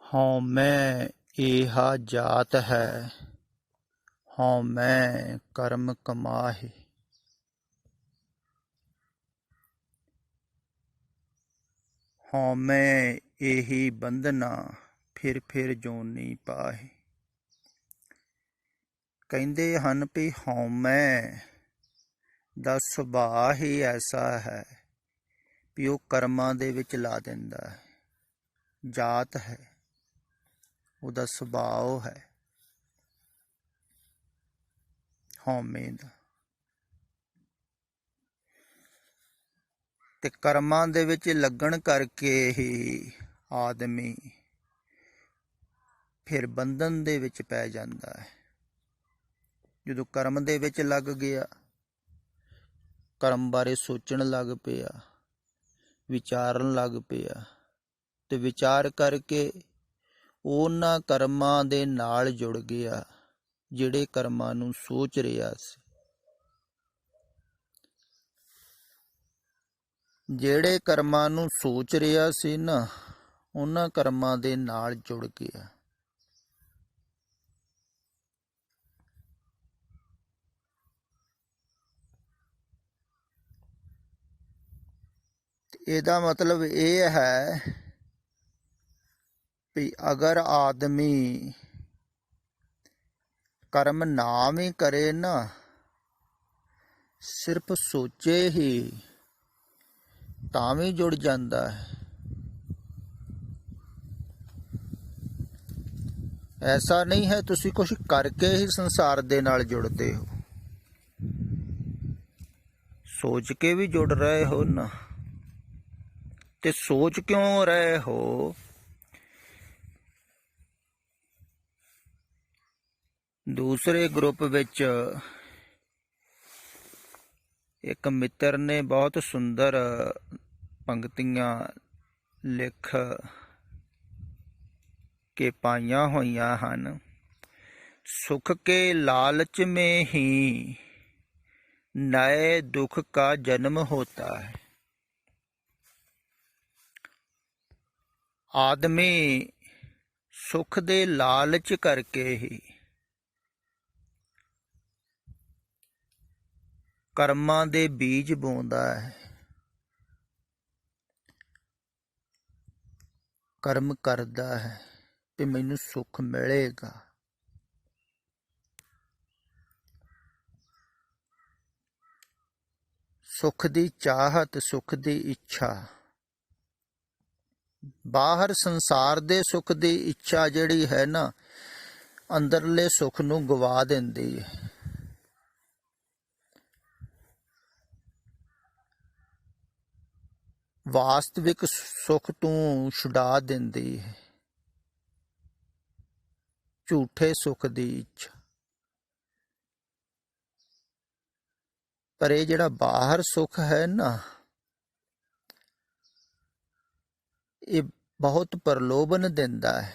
ਹਉਮੈ ਏਹਾ ਜਾਤ ਹੈ, ਹਉਮੈ ਕਰਮ ਕਮਾਹਿ। ਹਉਮੈ ਏਹੀ ਬੰਧਨਾ, ਫਿਰ ਫਿਰ ਜੋਨੀ ਪਾਹਿ। ਕਹਿੰਦੇ ਹਨ ਵੀ ਹਉਮੈ ਦਾ ਸੁਭਾਅ ਹੀ ਐਸਾ ਹੈ ਵੀ ਉਹ ਕਰਮਾਂ ਦੇ ਵਿੱਚ ਲਾ ਦਿੰਦਾ ਹੈ। ਜਾਤ ਹੈ, ਉਹਦਾ ਸੁਭਾਅ ਉਹ ਹੈ ਹਉਮੈ ਦਾ। ਤੇ ਕਰਮਾਂ ਦੇ ਵਿੱਚ ਲੱਗਣ ਕਰਕੇ ਹੀ ਆਦਮੀ ਫਿਰ ਬੰਧਨ ਦੇ ਵਿੱਚ ਪੈ ਜਾਂਦਾ ਹੈ। ਜਦੋਂ ਕਰਮ ਦੇ ਵਿੱਚ ਲੱਗ ਗਿਆ, ਕਰਮ ਬਾਰੇ ਸੋਚਣ ਲੱਗ ਪਿਆ, ਵਿਚਾਰਨ ਲੱਗ ਪਿਆ, ਤੇ ਵਿਚਾਰ ਕਰਕੇ ਉਹਨਾਂ ਕਰਮਾਂ ਦੇ ਨਾਲ ਜੁੜ ਗਿਆ ਜਿਹੜੇ ਕਰਮਾਂ ਨੂੰ ਸੋਚ ਰਿਹਾ ਸੀ। ਜਿਹੜੇ ਕਰਮਾਂ ਨੂੰ ਸੋਚ ਰਿਹਾ ਸੀ ਨਾ, ਉਹਨਾਂ ਕਰਮਾਂ ਦੇ ਨਾਲ ਜੁੜ ਗਿਆ। ਇਹਦਾ ਮਤਲਬ ਇਹ ਹੈ ਵੀ ਅਗਰ ਆਦਮੀ ਕਰਮ ਨਾ ਵੀ ਕਰੇ ਨਾ, ਸਿਰਫ ਸੋਚੇ ਹੀ ਤਾਂ ਵੀ ਜੁੜ ਜਾਂਦਾ ਹੈ। ਐਸਾ ਨਹੀਂ ਹੈ ਤੁਸੀਂ ਕੁਛ ਕਰਕੇ ਹੀ ਸੰਸਾਰ ਦੇ ਨਾਲ ਜੁੜਦੇ ਹੋ, ਸੋਚ ਕੇ ਵੀ ਜੁੜ ਰਹੇ ਹੋ ਨਾ। ਤੇ ਸੋਚ ਕਿਉਂ ਰਹੇ ਹੋ? ਦੂਸਰੇ ਗਰੁੱਪ ਵਿੱਚ ਇੱਕ ਮਿੱਤਰ ਨੇ ਬਹੁਤ ਸੁੰਦਰ ਪੰਕਤੀਆਂ ਲਿਖ ਕੇ ਪਾਈਆਂ ਹੋਈਆਂ ਹਨ। ਸੁਖ ਕੇ ਲਾਲਚ में ही नए दुख का जन्म होता है। ਆਦਮੀ ਸੁਖ ਦੇ ਲਾਲਚ ਕਰਕੇ ਹੀ ਕਰਮਾਂ ਦੇ ਬੀਜ ਬੋਂਦਾ ਹੈ। ਕਰਮ ਕਰਦਾ ਹੈ ਕਿ ਮੈਨੂੰ ਸੁੱਖ ਮਿਲੇਗਾ। ਸੁੱਖ ਦੀ ਚਾਹਤ, ਸੁੱਖ ਦੀ ਇੱਛਾ, ਬਾਹਰ ਸੰਸਾਰ ਦੇ ਸੁੱਖ ਦੀ ਇੱਛਾ ਜਿਹੜੀ ਹੈ ਨਾ, ਅੰਦਰਲੇ ਸੁੱਖ ਨੂੰ ਗਵਾ ਦਿੰਦੀ ਹੈ। ਵਾਸਤਵਿਕ ਸੁੱਖ ਤੋਂ ਛੁਡਾ ਦਿੰਦੀ ਹੈ ਝੂਠੇ ਸੁੱਖ ਦੀ ਇੱਛਾ। ਪਰ ਇਹ ਜਿਹੜਾ ਬਾਹਰ ਸੁੱਖ ਹੈ ਨਾ, ਇਹ ਬਹੁਤ ਪ੍ਰਲੋਭਨ ਦਿੰਦਾ ਹੈ।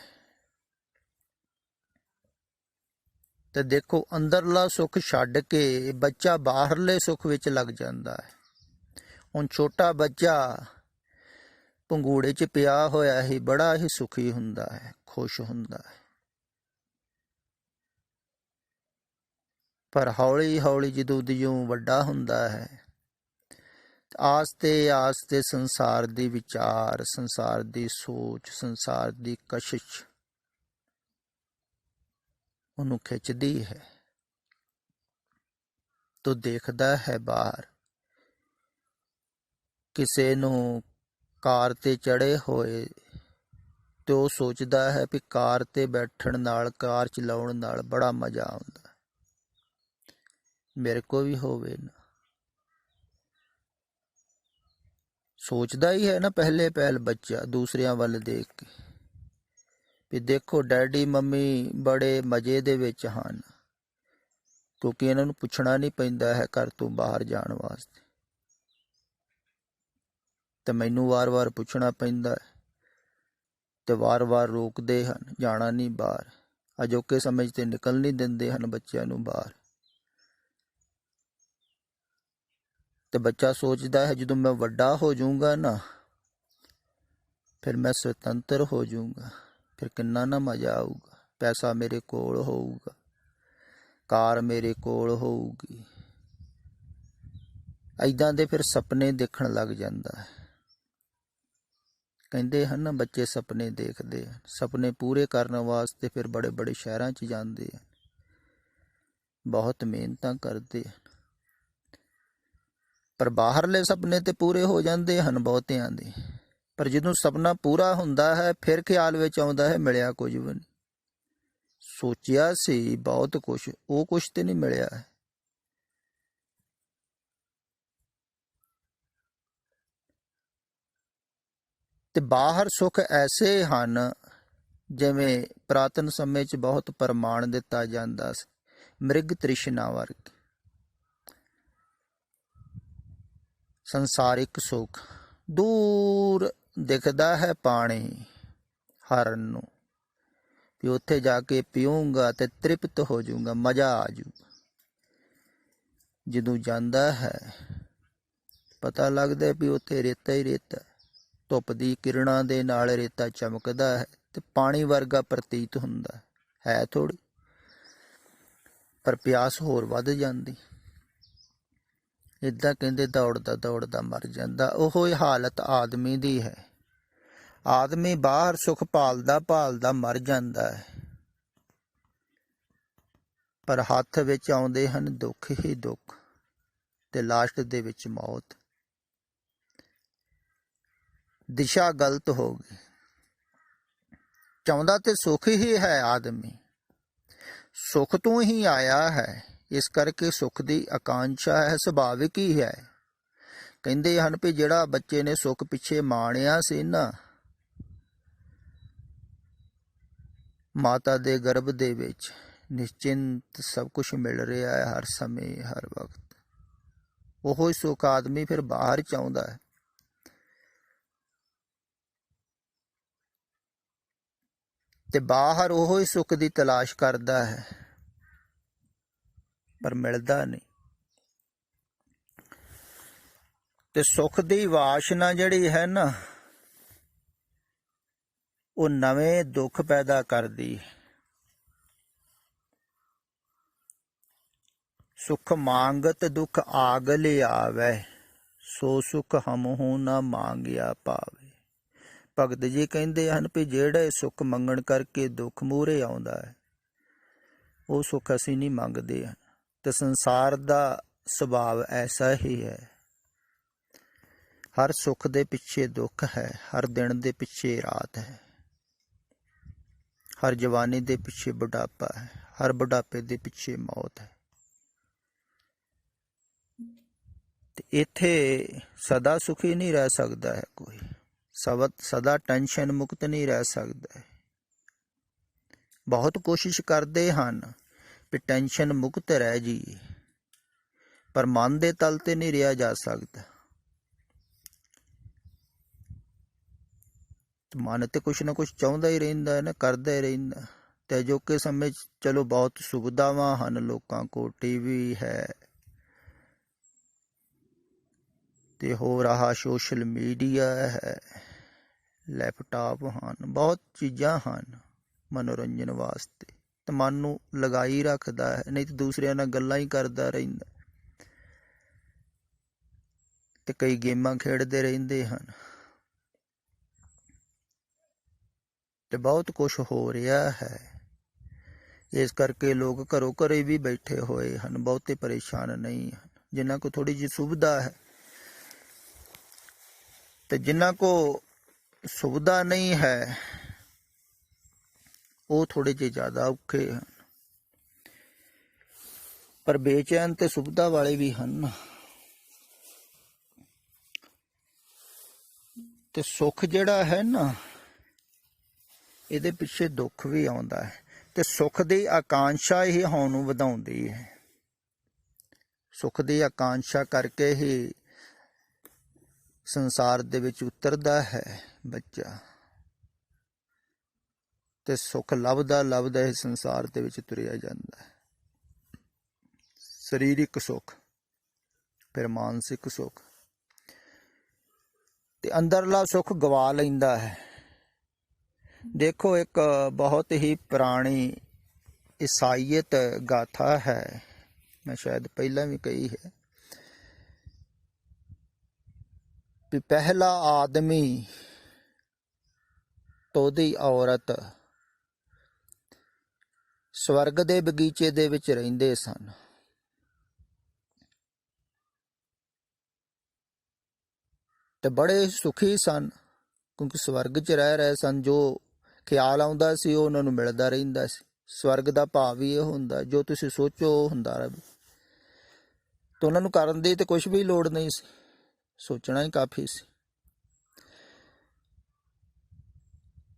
ਤੇ ਦੇਖੋ, ਅੰਦਰਲਾ ਸੁੱਖ ਛੱਡ ਕੇ ਬੱਚਾ ਬਾਹਰਲੇ ਸੁੱਖ ਵਿੱਚ ਲੱਗ ਜਾਂਦਾ ਹੈ। ਹੁਣ ਛੋਟਾ ਬੱਚਾ ਪੰਗੂੜੇ 'ਚ ਪਿਆ ਹੋਇਆ ਹੀ ਬੜਾ ਹੀ ਸੁਖੀ ਹੁੰਦਾ ਹੈ, ਖੁਸ਼ ਹੁੰਦਾ ਹੈ। ਪਰ ਹੌਲੀ ਹੌਲੀ ਜਦੋਂ ਜਿਉਂ ਵੱਡਾ ਹੁੰਦਾ ਹੈ, ਆਸਤੇ ਆਸਤੇ ਸੰਸਾਰ ਦੀ ਵਿਚਾਰ, ਸੰਸਾਰ ਦੀ ਸੋਚ, ਸੰਸਾਰ ਦੀ ਕਸ਼ਿਸ਼ ਉਹਨੂੰ ਖਿੱਚਦੀ ਹੈ। ਤੋ ਦੇਖਦਾ ਹੈ ਬਾਹਰ ਕਿਸੇ ਨੂੰ ਕਾਰ ਤੇ ਚੜੇ ਹੋਏ, ਤੇ ਉਹ ਸੋਚਦਾ ਹੈ ਵੀ ਕਾਰ ਤੇ ਬੈਠਣ ਨਾਲ, ਕਾਰ ਚਲਾਉਣ ਨਾਲ ਬੜਾ ਮਜ਼ਾ ਆਉਂਦਾ, ਮੇਰੇ ਕੋਲ ਵੀ ਹੋਵੇ ਨਾ। ਸੋਚਦਾ ਹੀ ਹੈ ਨਾ ਪਹਿਲੇ ਪਹਿਲ ਬੱਚਾ ਦੂਸਰਿਆਂ ਵੱਲ ਦੇਖ ਕੇ ਵੀ ਦੇਖੋ ਡੈਡੀ ਮੰਮੀ ਬੜੇ ਮਜ਼ੇ ਦੇ ਵਿੱਚ ਹਨ, ਕਿਉਂਕਿ ਇਹਨਾਂ ਨੂੰ ਪੁੱਛਣਾ ਨਹੀਂ ਪੈਂਦਾ ਹੈ ਘਰ ਤੋਂ ਬਾਹਰ ਜਾਣ ਵਾਸਤੇ, ਤੇ ਮੈਨੂੰ ਵਾਰ-ਵਾਰ ਪੁੱਛਣਾ ਪੈਂਦਾ ਹੈ ਤੇ ਵਾਰ-ਵਾਰ ਰੋਕਦੇ ਹਨ, ਜਾਣਾ ਨਹੀਂ ਬਾਹਰ। ਅਜੋਕੇ ਸਮੇਂ 'ਚ ਤੇ ਨਿਕਲ ਨਹੀਂ ਦਿੰਦੇ ਹਨ ਬੱਚਿਆਂ ਨੂੰ ਬਾਹਰ। ਤੇ ਬੱਚਾ ਸੋਚਦਾ ਹੈ ਜਦੋਂ ਮੈਂ ਵੱਡਾ ਹੋ ਜਾਊਂਗਾ ਨਾ, ਫਿਰ ਮੈਂ ਸੁਤੰਤਰ ਹੋ ਜਾਊਂਗਾ, ਫਿਰ ਕਿੰਨਾ ਨਾ ਮਜ਼ਾ ਆਊਗਾ। ਪੈਸਾ ਮੇਰੇ ਕੋਲ ਹੋਊਗਾ, ਕਾਰ ਮੇਰੇ ਕੋਲ ਹੋਊਗੀ। ਐਦਾਂ ਦੇ ਫਿਰ ਸੁਪਨੇ ਦੇਖਣ ਲੱਗ ਜਾਂਦਾ ਹੈ। ਕਹਿੰਦੇ ਹਨ ਨਾ ਬੱਚੇ ਸੁਪਨੇ ਦੇਖਦੇ ਹਨ, ਸੁਪਨੇ ਪੂਰੇ ਕਰਨ ਵਾਸਤੇ ਫਿਰ ਬੜੇ ਬੜੇ ਸ਼ਹਿਰਾਂ 'ਚ ਜਾਂਦੇ ਹਨ, ਬਹੁਤ ਮਿਹਨਤਾਂ ਕਰਦੇ ਹਨ। ਪਰ ਬਾਹਰਲੇ ਸੁਪਨੇ ਤੇ ਪੂਰੇ ਹੋ ਜਾਂਦੇ ਹਨ ਬਹੁਤਿਆਂ ਦੇ। ਪਰ ਜਦੋਂ ਸੁਪਨਾ ਪੂਰਾ ਹੁੰਦਾ ਹੈ ਫਿਰ ਖਿਆਲ ਵਿੱਚ ਆਉਂਦਾ ਹੈ ਮਿਲਿਆ ਕੁਝ ਵੀ ਨਹੀਂ। ਸੋਚਿਆ ਸੀ ਬਹੁਤ ਕੁਛ, ਉਹ ਕੁਛ ਤੇ ਨਹੀਂ ਮਿਲਿਆ ਹੈ। ਤੇ ਬਾਹਰ ਸੁੱਖ ਐਸੇ ਹਨ ਜਿਵੇਂ ਪੁਰਾਤਨ ਸਮੇਂ 'ਚ ਬਹੁਤ ਪ੍ਰਮਾਣ ਦਿੱਤਾ ਜਾਂਦਾ ਸੀ, ਮ੍ਰਿਗ ਤ੍ਰਿਸ਼ਨਾ ਵਰਗੇ। ਸੰਸਾਰਿਕ ਸੁੱਖ ਦੂਰ ਦਿਖਦਾ ਹੈ ਪਾਣੀ ਹਰਨ ਨੂੰ, ਵੀ ਉੱਥੇ ਜਾ ਕੇ ਪੀਊਂਗਾ ਤੇ ਤ੍ਰਿਪਤ ਹੋ ਜਾਊਂਗਾ, ਮਜ਼ਾ ਆ ਜਾਊਗਾ। ਜਦੋਂ ਜਾਂਦਾ ਹੈ ਪਤਾ ਲੱਗਦਾ ਵੀ ਉੱਥੇ ਰੇਤਾ ਹੀ ਰੇਤਾ, ਧੁੱਪ ਦੀ ਕਿਰਨਾਂ ਦੇ ਨਾਲ ਰੇਤਾ ਚਮਕਦਾ ਹੈ ਤੇ ਪਾਣੀ ਵਰਗਾ ਪ੍ਰਤੀਤ ਹੁੰਦਾ ਹੈ ਥੋੜ੍ਹੀ, ਪਰ ਪਿਆਸ ਹੋਰ ਵੱਧ ਜਾਂਦੀ। ਇੱਦਾਂ ਕਹਿੰਦੇ ਦੌੜਦਾ ਦੌੜਦਾ ਮਰ ਜਾਂਦਾ। ਉਹੋ ਹੀ ਹਾਲਤ ਆਦਮੀ ਦੀ ਹੈ। ਆਦਮੀ ਬਾਹਰ ਸੁੱਖ ਭਾਲਦਾ ਭਾਲਦਾ ਮਰ ਜਾਂਦਾ ਹੈ, ਪਰ ਹੱਥ ਵਿੱਚ ਆਉਂਦੇ ਹਨ ਦੁੱਖ ਹੀ ਦੁੱਖ, ਤੇ ਲਾਸਟ ਦੇ ਵਿੱਚ ਮੌਤ। ਦਿਸ਼ਾ ਗਲਤ ਹੋ ਗਈ। ਚਾਹੁੰਦਾ ਤੇ ਸੁੱਖ ਹੀ ਹੈ ਆਦਮੀ, ਸੁੱਖ ਤੋਂ ਹੀ ਆਇਆ ਹੈ, ਇਸ ਕਰਕੇ ਸੁੱਖ ਦੀ ਆਕਾਂਸ਼ਾ ਹੈ, ਸੁਭਾਵਿਕ ਹੀ ਹੈ। ਕਹਿੰਦੇ ਹਨ ਵੀ ਜਿਹੜਾ ਬੱਚੇ ਨੇ ਸੁੱਖ ਪਿੱਛੇ ਮਾਣਿਆ ਸੀ ਨਾ, ਮਾਤਾ ਦੇ ਗਰਭ ਦੇ ਵਿੱਚ ਨਿਸ਼ਚਿੰਤ ਸਭ ਕੁਝ ਮਿਲ ਰਿਹਾ ਹੈ ਹਰ ਸਮੇਂ ਹਰ ਵਕਤ, ਉਹੋ ਹੀ ਸੁੱਖ ਆਦਮੀ ਫਿਰ ਬਾਹਰ ਚਾਹੁੰਦਾ ਹੈ। ਤੇ ਬਾਹਰ ਉਹੋ ਹੀ ਸੁੱਖ ਦੀ ਤਲਾਸ਼ ਕਰਦਾ ਹੈ, ਪਰ ਮਿਲਦਾ ਨਹੀਂ। ਤੇ ਸੁੱਖ ਦੀ ਵਾਸ਼ਨਾ ਜਿਹੜੀ ਹੈ ਨਾ, ਉਹ ਨਵੇਂ ਦੁੱਖ ਪੈਦਾ ਕਰਦੀ। ਸੁਖ ਮੰਗਤ ਦੁੱਖ ਆਗ ਲਿਆਵੈ, ਸੋ ਸੁਖ ਹਮਹੁ ਨਾ ਮੰਗਿਆ ਪਾਵੇ। ਭਗਤ ਜੀ ਕਹਿੰਦੇ ਹਨ ਵੀ ਜਿਹੜੇ ਸੁੱਖ ਮੰਗਣ ਕਰਕੇ ਦੁੱਖ ਮੂਹਰੇ ਆਉਂਦਾ ਹੈ, ਉਹ ਸੁੱਖ ਅਸੀਂ ਨਹੀਂ ਮੰਗਦੇ ਹਨ। ਤੇ ਸੰਸਾਰ ਦਾ ਸੁਭਾਵ ਐਸਾ ਹੀ ਹੈ, ਹਰ ਸੁੱਖ ਦੇ ਪਿੱਛੇ ਦੁੱਖ ਹੈ, ਹਰ ਦਿਨ ਦੇ ਪਿੱਛੇ ਰਾਤ ਹੈ, ਹਰ ਜਵਾਨੀ ਦੇ ਪਿੱਛੇ ਬੁਢਾਪਾ ਹੈ, ਹਰ ਬੁਢਾਪੇ ਦੇ ਪਿੱਛੇ ਮੌਤ ਹੈ। ਤੇ ਇੱਥੇ ਸਦਾ ਸੁਖੀ ਨਹੀਂ ਰਹਿ ਸਕਦਾ ਹੈ ਕੋਈ, ਸਦਾ ਟੈਨਸ਼ਨ ਮੁਕਤ ਨਹੀਂ ਰਹਿ ਸਕਦਾ ਹੈ। ਬਹੁਤ ਕੋਸ਼ਿਸ਼ ਕਰਦੇ ਹਨ ਵੀ ਟੈਨਸ਼ਨ ਮੁਕਤ ਰਹਿ ਜਾਈਏ, ਪਰ ਮਨ ਦੇ ਤਲ ਤੇ ਨਹੀਂ ਰਿਹਾ ਜਾ ਸਕਦਾ। ਮਨ ਤੇ ਕੁਛ ਨਾ ਕੁਛ ਚਾਹੁੰਦਾ ਹੀ ਰਹਿੰਦਾ ਹੈ ਨਾ, ਕਰਦਾ ਹੀ ਰਹਿੰਦਾ। ਤੇ ਅਜੋਕੇ ਸਮੇਂ 'ਚ ਚਲੋ ਬਹੁਤ ਸੁਵਿਧਾਵਾਂ ਹਨ ਲੋਕਾਂ ਕੋਲ, ਟੀਵੀ ਹੈ ਤੇ ਹੋਰ ਆਹ ਸੋਸ਼ਲ ਮੀਡੀਆ ਹੈ, ਲੈਪਟਾਪ ਹਨ, ਬਹੁਤ ਚੀਜ਼ਾਂ ਹਨ ਮਨੋਰੰਜਨ ਵਾਸਤੇ। ਤੇ ਮਨ ਨੂੰ ਲਗਾਈ ਰੱਖਦਾ ਹੈ, ਨਹੀਂ ਤੇ ਦੂਸਰਿਆਂ ਨਾਲ ਗੱਲਾਂ ਹੀ ਕਰਦਾ ਰਹਿੰਦਾ, ਤੇ ਕਈ ਗੇਮਾਂ ਖੇਡਦੇ ਰਹਿੰਦੇ ਹਨ। ਤੇ ਬਹੁਤ ਕੁਛ ਹੋ ਰਿਹਾ ਹੈ, ਇਸ ਕਰਕੇ ਲੋਕ ਘਰੋਂ ਘਰੇ ਵੀ ਬੈਠੇ ਹੋਏ ਹਨ, ਬਹੁਤੇ ਪਰੇਸ਼ਾਨ ਨਹੀਂ ਹਨ। ਜਿਨ੍ਹਾਂ ਕੋਲ ਥੋੜ੍ਹੀ ਜਿਹੀ ਸੁਵਿਧਾ ਹੈ, ਤੇ ਜਿਨ੍ਹਾਂ ਕੋਲ ਸੁਵਿਧਾ ਨਹੀਂ ਹੈ ਉਹ ਥੋੜ੍ਹੇ ਜਿਹੇ ਜ਼ਿਆਦਾ ਔਖੇ ਹਨ। ਪਰ ਬੇਚੈਨ ਤੇ ਸੁਵਿਧਾ ਵਾਲੇ ਵੀ ਹਨ। ਤੇ ਸੁੱਖ ਜਿਹੜਾ ਹੈ ਨਾ, ਇਹਦੇ ਪਿੱਛੇ ਦੁੱਖ ਵੀ ਆਉਂਦਾ ਹੈ, ਤੇ ਸੁੱਖ ਦੀ ਆਕਾਂਸ਼ਾ ਹੀ ਹੋਣ ਨੂੰ ਵਧਾਉਂਦੀ ਹੈ। ਸੁੱਖ ਦੀ ਆਕਾਂਸ਼ਾ ਕਰਕੇ ਹੀ ਸੰਸਾਰ ਦੇ ਵਿੱਚ ਉਤਰਦਾ ਹੈ ਬੱਚਾ, ਤੇ ਸੁੱਖ ਲੱਭਦਾ ਲੱਭਦਾ ਹੀ ਸੰਸਾਰ ਦੇ ਵਿੱਚ ਤੁਰਿਆ ਜਾਂਦਾ ਹੈ। ਸਰੀਰਕ ਸੁੱਖ, ਫਿਰ ਮਾਨਸਿਕ ਸੁੱਖ, ਤੇ ਅੰਦਰਲਾ ਸੁੱਖ ਗਵਾ ਲੈਂਦਾ ਹੈ। देखो, एक बहुत ही पुरानी ईसाईयत गाथा है, मैं शायद पहला भी कही है कि पहला आदमी तो दी औरत स्वर्ग ਦੇ ਬਗੀਚੇ ਦੇ ਵਿੱਚ ਰਹਿੰਦੇ ਸਨ। ਤੇ ਬੜੇ ਸੁਖੀ ਸਨ, ਕਿਉਂਕਿ ਸਵਰਗ 'ਚ ਰਹਿ ਰਹੇ ਸਨ। ਜੋ ਖਿਆਲ ਆਉਂਦਾ ਸੀ ਉਹ ਉਹਨਾਂ ਨੂੰ ਮਿਲਦਾ ਰਹਿੰਦਾ ਸੀ। ਸਵਰਗ ਦਾ ਭਾਵ ਹੀ ਇਹ ਹੁੰਦਾ, ਜੋ ਤੁਸੀਂ ਸੋਚੋ ਉਹ ਹੁੰਦਾ ਰਹੇ। ਤੇ ਉਹਨਾਂ ਨੂੰ ਕਰਨ ਦੀ ਤੇ ਕੁਛ ਵੀ ਲੋੜ ਨਹੀਂ ਸੀ, ਸੋਚਣਾ ਹੀ ਕਾਫੀ ਸੀ।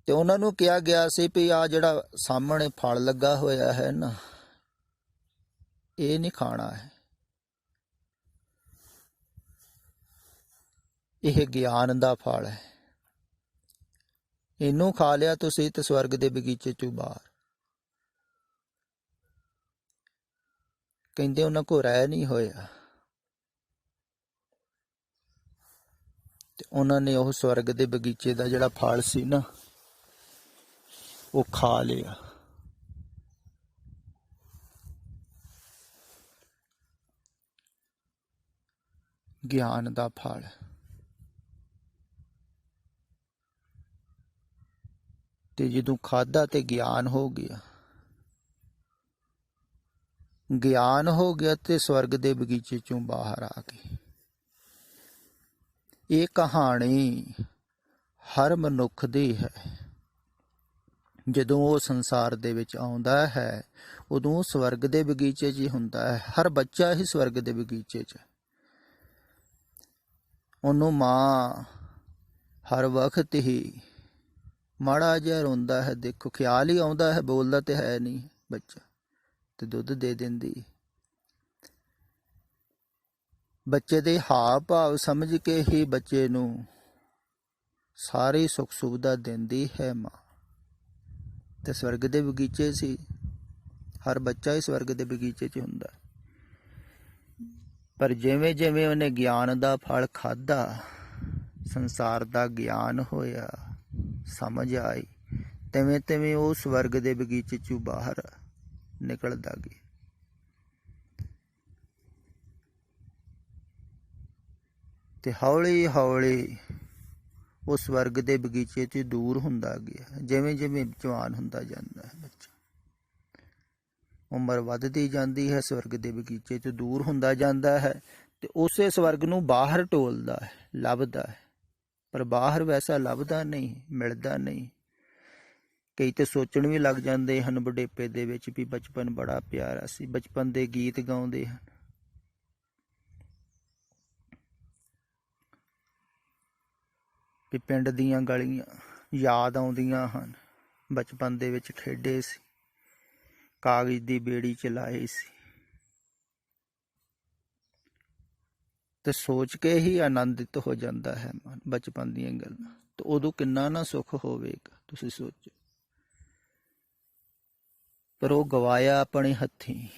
ਤੇ ਉਹਨਾਂ ਨੂੰ ਕਿਹਾ ਗਿਆ ਸੀ ਵੀ ਆ ਜਿਹੜਾ ਸਾਹਮਣੇ ਫਲ ਲੱਗਾ ਹੋਇਆ ਹੈ ਨਾ, ਇਹ ਨਹੀਂ ਖਾਣਾ ਹੈ, ਇਹ ਗਿਆਨ ਦਾ ਫਲ ਹੈ। ਇਹਨੂੰ ਖਾ ਲਿਆ ਤੁਸੀਂ ਤੇ ਸਵਰਗ ਦੇ ਬਗੀਚੇ ਚੋਂ ਬਾਹਰ। ਕਹਿੰਦੇ ਉਹਨਾਂ ਕੋਲ ਰਹਿ ਨਹੀਂ ਹੋਇਆ, ਤੇ ਉਹਨਾਂ ਨੇ ਉਹ ਸਵਰਗ ਦੇ ਬਗੀਚੇ ਦਾ ਜਿਹੜਾ ਫਲ ਸੀ ਨਾ, ਉਹ ਖਾ ਲਿਆ। ਗਿਆਨ ਦਾ ਫਲ। ਤੇ ਜਦੋਂ ਖਾਧਾ ਤੇ ਗਿਆਨ ਹੋ ਗਿਆ। ਗਿਆਨ ਹੋ ਗਿਆ ਤੇ ਸਵਰਗ ਦੇ ਬਗੀਚੇ ਚੋਂ ਬਾਹਰ ਆ ਗਏ। ਇਹ ਕਹਾਣੀ ਹਰ ਮਨੁੱਖ ਦੀ ਹੈ। ਜਦੋਂ ਉਹ ਸੰਸਾਰ ਦੇ ਵਿੱਚ ਆਉਂਦਾ ਹੈ, ਉਦੋਂ ਸਵਰਗ ਦੇ ਬਗੀਚੇ 'ਚ ਹੀ ਹੁੰਦਾ ਹੈ। ਹਰ ਬੱਚਾ ਹੀ ਸਵਰਗ ਦੇ ਬਗੀਚੇ 'ਚ। ਉਹਨੂੰ ਮਾਂ ਹਰ ਵਕਤ ਹੀ ਮਾੜਾ ਜਿਹਾ ਰੋਂਦਾ ਹੈ। ਦੇਖੋ, ਖਿਆਲ ਹੀ ਆਉਂਦਾ ਹੈ, ਬੋਲਦਾ ਤੇ ਹੈ ਨਹੀਂ ਬੱਚਾ, ਤੇ ਦੁੱਧ ਦੇ ਦਿੰਦੀ। ਬੱਚੇ ਦੇ ਹਾਵ ਭਾਵ ਸਮਝ ਕੇ ਹੀ ਬੱਚੇ ਨੂੰ ਸਾਰੀ ਸੁੱਖ ਸੁਵਿਧਾ ਦਿੰਦੀ ਹੈ ਮਾਂ। ਤੇ ਸਵਰਗ ਦੇ ਬਗੀਚੇ ਸੀ, ਹਰ ਬੱਚਾ ਹੀ ਸਵਰਗ ਦੇ ਬਗੀਚੇ 'ਚ ਹੁੰਦਾ। ਪਰ ਜਿਵੇਂ ਜਿਵੇਂ ਉਹਨੇ ਗਿਆਨ ਦਾ ਫਲ ਖਾਧਾ, ਸੰਸਾਰ ਦਾ ਗਿਆਨ ਹੋਇਆ, ਸਮਝ ਆਈ, ਤਿਵੇਂ ਤਿਵੇਂ ਉਹ ਸਵਰਗ ਦੇ ਬਗੀਚੇ 'ਚੋਂ ਬਾਹਰ ਨਿਕਲਦਾ ਗਿਆ। ਤੇ ਹੌਲੀ ਹੌਲੀ ਉਹ ਸਵਰਗ ਦੇ ਬਗੀਚੇ 'ਚ ਦੂਰ ਹੁੰਦਾ ਗਿਆ। ਜਿਵੇਂ ਜਿਵੇਂ ਜਵਾਨ ਹੁੰਦਾ ਜਾਂਦਾ ਹੈ ਬੱਚਾ, ਉਮਰ ਵੱਧਦੀ ਜਾਂਦੀ ਹੈ, ਸਵਰਗ ਦੇ ਬਗੀਚੇ 'ਚ ਦੂਰ ਹੁੰਦਾ ਜਾਂਦਾ ਹੈ। ਤੇ ਉਸੇ ਸਵਰਗ ਨੂੰ ਬਾਹਰ ਟੋਲਦਾ ਹੈ, ਲੱਭਦਾ ਹੈ। ਪਰ ਬਾਹਰ ਵੈਸਾ ਲੱਭਦਾ ਨਹੀਂ, ਮਿਲਦਾ ਨਹੀਂ। ਕਈ ਤੇ ਸੋਚਣ ਵੀ ਲੱਗ ਜਾਂਦੇ ਹਨ ਬੁਢੇਪੇ ਦੇ ਵਿੱਚ ਵੀ ਬਚਪਨ ਬੜਾ ਪਿਆਰਾ ਸੀ। ਬਚਪਨ ਦੇ ਗੀਤ ਗਾਉਂਦੇ ਹਨ। ਵੀ ਪਿੰਡ ਦੀਆਂ ਗਲੀਆਂ ਯਾਦ ਆਉਂਦੀਆਂ ਹਨ, ਬਚਪਨ ਦੇ ਵਿੱਚ ਖੇਡੇ ਸੀ, ਕਾਗਜ਼ ਦੀ ਬੇੜੀ ਚਲਾਈ ਸੀ। ਤੇ ਸੋਚ ਕੇ ਹੀ ਆਨੰਦਿਤ ਹੋ ਜਾਂਦਾ ਹੈ ਮਨ ਬਚਪਨ ਦੀਆਂ ਗੱਲਾਂ। ਤੇ ਉਦੋਂ ਕਿੰਨਾ ਨਾ ਸੁੱਖ ਹੋਵੇਗਾ, ਤੁਸੀਂ ਸੋਚੋ। ਪਰ ਉਹ ਗਵਾਇਆ ਆਪਣੇ ਹੱਥੀਂ।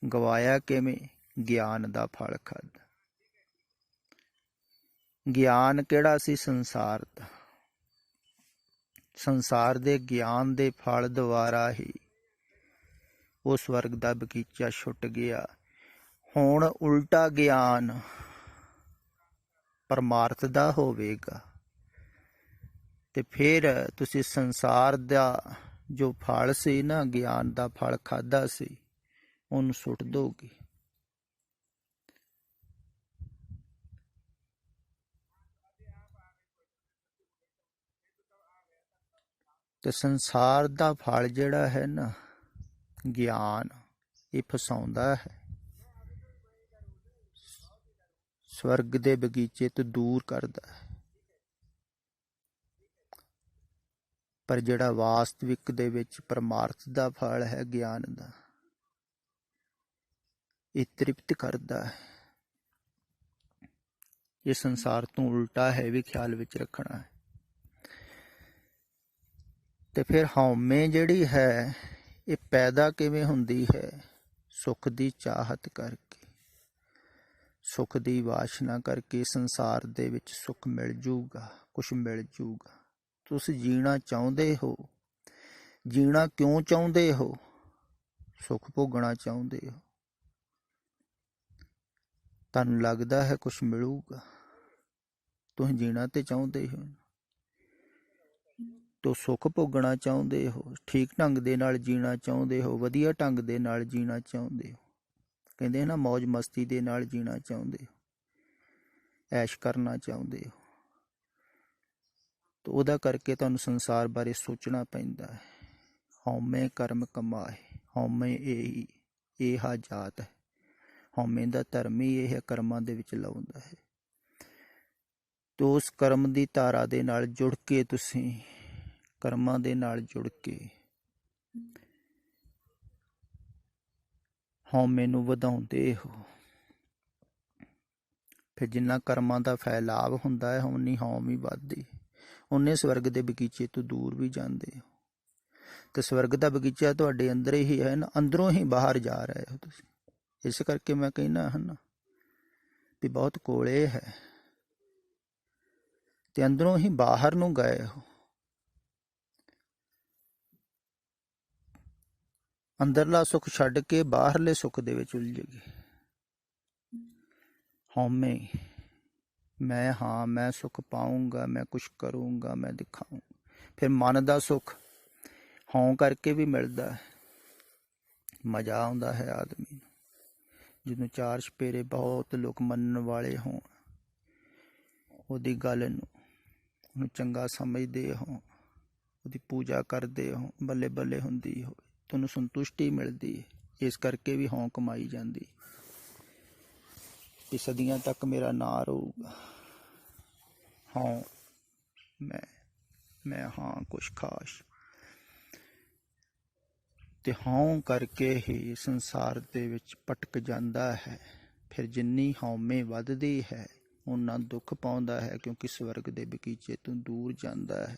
ਗਵਾਇਆ ਕਿਵੇਂ? ਗਿਆਨ ਦਾ ਫਲ ਖਾਧਾ। ਗਿਆਨ ਕਿਹੜਾ ਸੀ? ਸੰਸਾਰ ਦਾ। ਸੰਸਾਰ ਦੇ ਗਿਆਨ ਦੇ ਫਲ ਦੁਆਰਾ ਹੀ ਉਹ ਸਵਰਗ ਦਾ ਬਗੀਚਾ ਛੁੱਟ ਗਿਆ। ਹੁਣ ਉਲਟਾ ਗਿਆਨ ਪਰਮਾਰਥ ਦਾ ਹੋਵੇਗਾ, ਤੇ ਫਿਰ ਤੁਸੀਂ ਸੰਸਾਰ ਦਾ ਜੋ ਫਲ ਸੀ ਨਾ, ਗਿਆਨ ਦਾ ਫਲ ਖਾਧਾ ਸੀ, ਉਹਨੂੰ ਸੁੱਟ ਦੋਗੇ। ਤੇ ਸੰਸਾਰ ਦਾ ਫਲ ਜਿਹੜਾ ਹੈ ਨਾ, ਗਿਆਨ, ਇਹ ਫਸਾਉਂਦਾ ਹੈ, ਸਵਰਗ ਦੇ ਬਗੀਚੇ ਤੋਂ ਦੂਰ ਕਰਦਾ ਹੈ। ਪਰ ਜਿਹੜਾ ਵਾਸਤਵਿਕ ਦੇ ਵਿੱਚ ਪਰਮਾਰਥ ਦਾ ਫਲ ਹੈ ਗਿਆਨ ਦਾ, ਇਹ ਤ੍ਰਿਪਤ ਕਰਦਾ ਹੈ। ਇਹ ਸੰਸਾਰ ਤੋਂ ਉਲਟਾ ਹੈ, ਵੀ ਖਿਆਲ ਵਿੱਚ ਰੱਖਣਾ ਹੈ। ਤੇ ਫਿਰ ਹਉਮੈ ਜਿਹੜੀ ਹੈ, ਇਹ ਪੈਦਾ ਕਿਵੇਂ ਹੁੰਦੀ ਹੈ? ਸੁੱਖ ਦੀ ਚਾਹਤ ਕਰਕੇ, ਸੁੱਖ ਦੀ ਵਾਸ਼ਨਾ ਕਰਕੇ। ਸੰਸਾਰ ਦੇ ਵਿੱਚ ਸੁੱਖ ਮਿਲ ਜੂਗਾ, ਕੁਛ ਮਿਲ ਜੂਗਾ, ਤੁਸੀਂ ਜੀਣਾ ਚਾਹੁੰਦੇ ਹੋ। ਜੀਣਾ ਕਿਉਂ ਚਾਹੁੰਦੇ ਹੋ? ਸੁੱਖ ਭੋਗਣਾ ਚਾਹੁੰਦੇ ਹੋ। ਤੁਹਾਨੂੰ ਲੱਗਦਾ ਹੈ ਕੁਛ ਮਿਲੂਗਾ। ਤੁਸੀਂ ਜੀਣਾ ਤੇ ਚਾਹੁੰਦੇ ਹੋ, ਤੋ ਸੁੱਖ ਭੋਗਣਾ ਚਾਹੁੰਦੇ ਹੋ, ਠੀਕ ਢੰਗ ਦੇ ਨਾਲ ਜੀਣਾ ਚਾਹੁੰਦੇ ਹੋ, ਵਧੀਆ ਢੰਗ ਦੇ ਨਾਲ ਜੀਣਾ ਚਾਹੁੰਦੇ ਹੋ। ਕਹਿੰਦੇ ਨਾ ਮੌਜ ਮਸਤੀ ਦੇ ਨਾਲ ਜੀਣਾ ਚਾਹੁੰਦੇ ਹੋ, ਐਸ਼ ਕਰਨਾ ਚਾਹੁੰਦੇ ਹੋ। ਤਾਂ ਉਹਦਾ ਕਰਕੇ ਤੁਹਾਨੂੰ ਸੰਸਾਰ ਬਾਰੇ ਸੋਚਣਾ ਪੈਂਦਾ ਹੈ। ਹਉਮੈ ਕਰਮ ਕਮਾਏ, ਹਉਮੈ ਇਹ ਜਾਤ ਹੈ। ਹਉਮੈ ਦਾ ਧਰਮ ਹੀ ਇਹ ਕਰਮਾਂ ਦੇ ਵਿੱਚ ਲਾਉਂਦਾ ਹੈ। ਤੇ ਉਸ ਕਰਮ ਦੀ ਧਾਰਾ ਦੇ ਨਾਲ ਜੁੜ ਕੇ, ਤੁਸੀਂ ਕਰਮਾਂ ਦੇ ਨਾਲ ਜੁੜ ਕੇ ਹਉਮੈ ਨੂੰ ਵਧਾਉਂਦੇ ਹੋ। ਫਿਰ ਜਿੰਨਾ ਕਰਮਾਂ ਦਾ ਫੈਲਾਵ ਹੁੰਦਾ ਹੈ, ਉਨੀ ਹਉਮੈ ਵੱਧਦੀ, ਉਨੇ ਸਵਰਗ ਦੇ ਬਗੀਚੇ ਤੋਂ ਦੂਰ ਵੀ ਜਾਂਦੇ ਹੋ। ਤੇ ਸਵਰਗ ਦਾ ਬਗੀਚਾ ਤੁਹਾਡੇ ਅੰਦਰ ਹੀ ਹੈ ਨਾ, ਅੰਦਰੋਂ ਹੀ ਬਾਹਰ ਜਾ ਰਹੇ ਹੋ ਤੁਸੀਂ। ਇਸ ਕਰਕੇ ਮੈਂ ਕਹਿੰਦਾ ਹਾਂ ਨਾ ਵੀ ਬਹੁਤ ਕੋਲੇ ਹੈ, ਤੇ ਅੰਦਰੋਂ ਹੀ ਬਾਹਰ ਨੂੰ ਗਏ ਹੋ। ਅੰਦਰਲਾ ਸੁੱਖ ਛੱਡ ਕੇ ਬਾਹਰਲੇ ਸੁੱਖ ਦੇ ਵਿੱਚ ਉਲਝ ਗਏ। ਹਉਮੈ, ਮੈਂ ਹਾਂ, ਮੈਂ ਸੁੱਖ ਪਾਊਂਗਾ, ਮੈਂ ਕੁਛ ਕਰੂੰਗਾ, ਮੈਂ ਦਿਖਾਊਂਗਾ। ਫਿਰ ਮਨ ਦਾ ਸੁੱਖ ਹਉਂ ਕਰਕੇ ਵੀ ਮਿਲਦਾ ਹੈ। ਮਜ਼ਾ ਆਉਂਦਾ ਹੈ ਆਦਮੀ ਨੂੰ ਜਿਹਨੂੰ ਚਾਰ ਚੁਫੇਰੇ ਬਹੁਤ ਲੋਕ ਮੰਨਣ ਵਾਲੇ ਹੋਣ, ਉਹਦੀ ਗੱਲ ਨੂੰ ਉਹਨੂੰ ਚੰਗਾ ਸਮਝਦੇ ਹੋ, ਉਹਦੀ ਪੂਜਾ ਕਰਦੇ ਹੋ, ਬੱਲੇ ਬੱਲੇ ਹੁੰਦੀ ਹੋਵੇ, ਤੁਹਾਨੂੰ ਸੰਤੁਸ਼ਟੀ ਮਿਲਦੀ ਹੈ। ਇਸ ਕਰਕੇ ਵੀ ਹਉਂ ਕਮਾਈ ਜਾਂਦੀ ਕਿ ਸਦੀਆਂ ਤੱਕ ਮੇਰਾ ਨਾਂ ਰਹੂਗਾ। ਹਾਂ, ਮੈਂ ਹਾਂ ਕੁਛ ਖਾਸ। ਤੇ ਹਉਂ ਕਰਕੇ ਹੀ ਸੰਸਾਰ ਦੇ ਵਿੱਚ ਭਟਕ ਜਾਂਦਾ ਹੈ। ਫਿਰ ਜਿੰਨੀ ਹਉਮੈ ਵੱਧਦੀ ਹੈ, ਓਨਾ ਦੁੱਖ ਪਾਉਂਦਾ ਹੈ, ਕਿਉਂਕਿ ਸਵਰਗ ਦੇ ਬਗੀਚੇ ਤੋਂ ਦੂਰ ਜਾਂਦਾ ਹੈ।